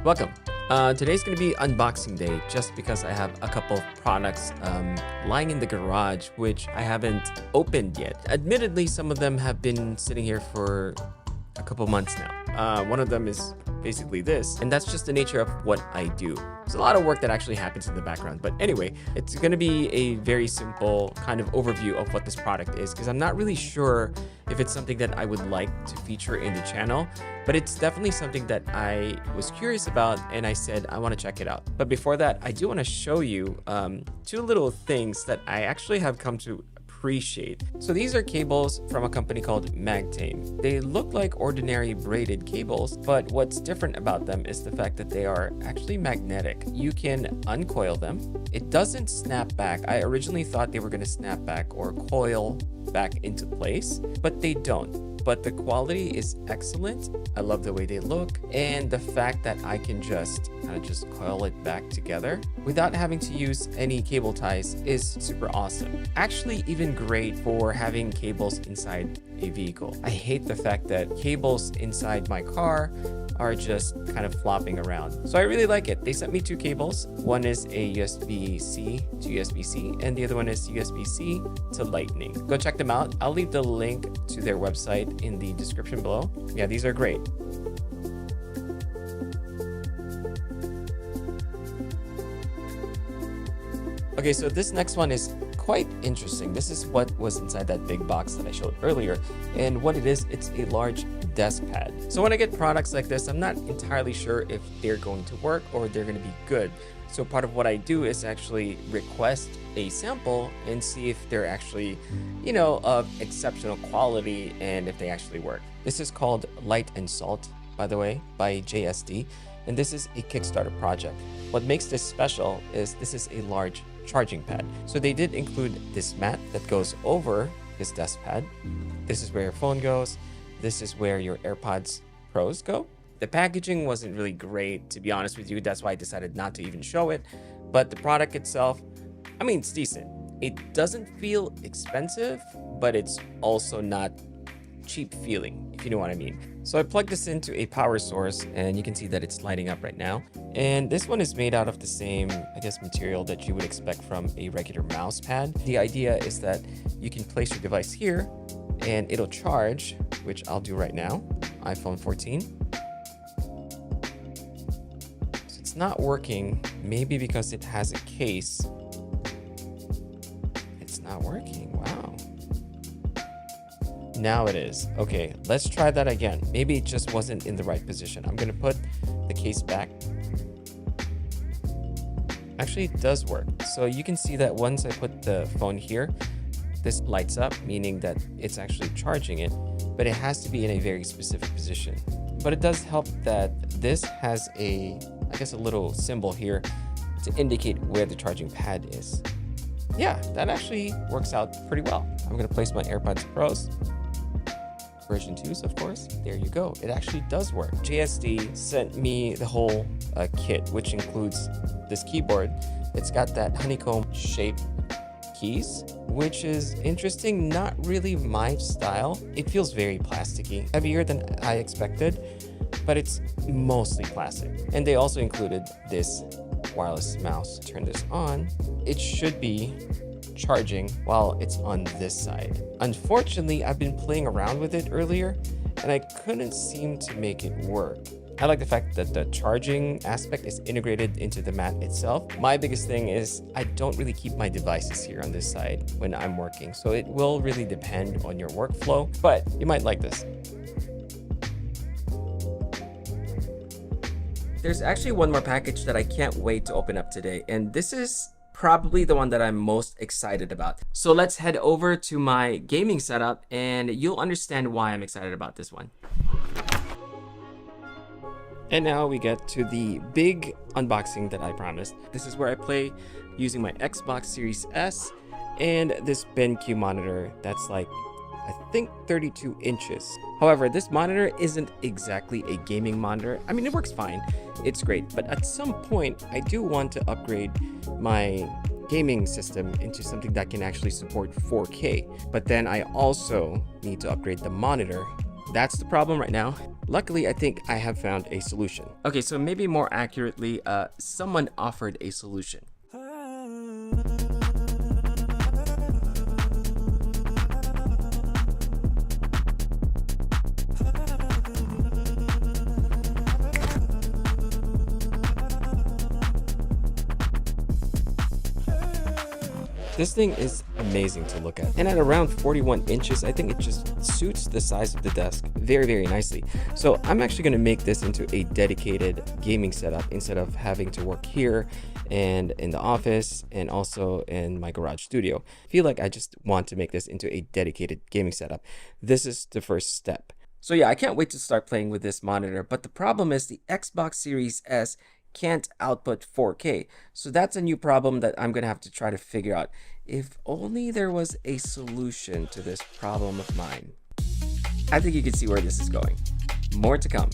Welcome. Today's going to be unboxing day just because I have a couple of products lying in the garage which I haven't opened yet. Admittedly, some of them have been sitting here for a couple months now. One of them is basically this, and that's just the nature of what I do. There's a lot of work that actually happens in the background, but anyway, it's going to be a very simple kind of overview of what this product is, because I'm not really sure if it's something that I would like to feature in the channel, but it's definitely something that I was curious about and I said I want to check it out. But before that, I do want to show you two little things that I actually have come to appreciate. So these are cables from a company called Magtame. They look like ordinary braided cables, but what's different about them is the fact that they are actually magnetic. You can uncoil them. It doesn't snap back. I originally thought they were going to snap back or coil back into place, but they don't. But the quality is excellent. I love the way they look, and the fact that I can just coil it back together without having to use any cable ties is super awesome. Actually, even great for having cables inside a vehicle. I hate the fact that cables inside my car are just kind of flopping around. So I really like it. They sent me two cables. One is a USB-C to USB-C, and the other one is USB-C to Lightning. Go check them out. I'll leave the link to their website in the description below. Yeah, these are great. Okay, so this next one is quite interesting. This is what was inside that big box that I showed earlier. And what it is, it's a large desk pad. So when I get products like this, I'm not entirely sure if they're going to work or they're going to be good. So part of what I do is actually request a sample and see if they're actually, of exceptional quality and if they actually work. This is called Light and Salt, by the way, by JSD. And this is a Kickstarter project. What makes this special is this is a large charging pad. So they did include this mat that goes over this desk pad. This is where your phone goes. This is where your AirPods Pros go. The packaging wasn't really great, to be honest with you. That's why I decided not to even show it. But the product itself, it's decent. It doesn't feel expensive, but it's also not cheap feeling, if you know what I mean. So I plugged this into a power source and you can see that it's lighting up right now. And this one is made out of the same, material that you would expect from a regular mouse pad. The idea is that you can place your device here and it'll charge, which I'll do right now, iPhone 14. So it's not working, maybe because it has a case. It's not working, wow. Now it is. Okay, let's try that again. Maybe it just wasn't in the right position. I'm gonna put the case back. Actually, it does work. So you can see that once I put the phone here, this lights up, meaning that it's actually charging it, but it has to be in a very specific position. But it does help that this has a little symbol here to indicate where the charging pad is. Yeah, that actually works out pretty well. I'm gonna place my AirPods Pros. Version 2s, of course. There you go. It actually does work. JSD sent me the whole kit, which includes this keyboard. It's got that honeycomb shaped keys, which is interesting. Not really my style. It feels very plasticky, heavier than I expected, but it's mostly plastic. And they also included this wireless mouse. Turn this on. It should be charging while it's on this side. Unfortunately, I've been playing around with it earlier and I couldn't seem to make it work. I like the fact that the charging aspect is integrated into the mat itself. My biggest thing is I don't really keep my devices here on this side when I'm working, so it will really depend on your workflow, but you might like this. There's actually one more package that I can't wait to open up today, and this is probably the one that I'm most excited about. So let's head over to my gaming setup and you'll understand why I'm excited about this one. And now we get to the big unboxing that I promised. This is where I play using my Xbox Series S and this BenQ monitor that's like, I think 32 inches. However, this monitor isn't exactly a gaming monitor. It works fine. It's great. But at some point, I do want to upgrade my gaming system into something that can actually support 4K. But then I also need to upgrade the monitor. That's the problem right now. Luckily, I think I have found a solution. Okay, so maybe more accurately, someone offered a solution. This thing is amazing to look at. And at around 41 inches, I think it just suits the size of the desk very, very nicely. So I'm actually gonna make this into a dedicated gaming setup instead of having to work here and in the office and also in my garage studio. I feel like I just want to make this into a dedicated gaming setup. This is the first step. So yeah, I can't wait to start playing with this monitor, but the problem is the Xbox Series S can't output 4K. So that's a new problem that I'm gonna have to try to figure out. If only there was a solution to this problem of mine. I think you can see where this is going. More to come.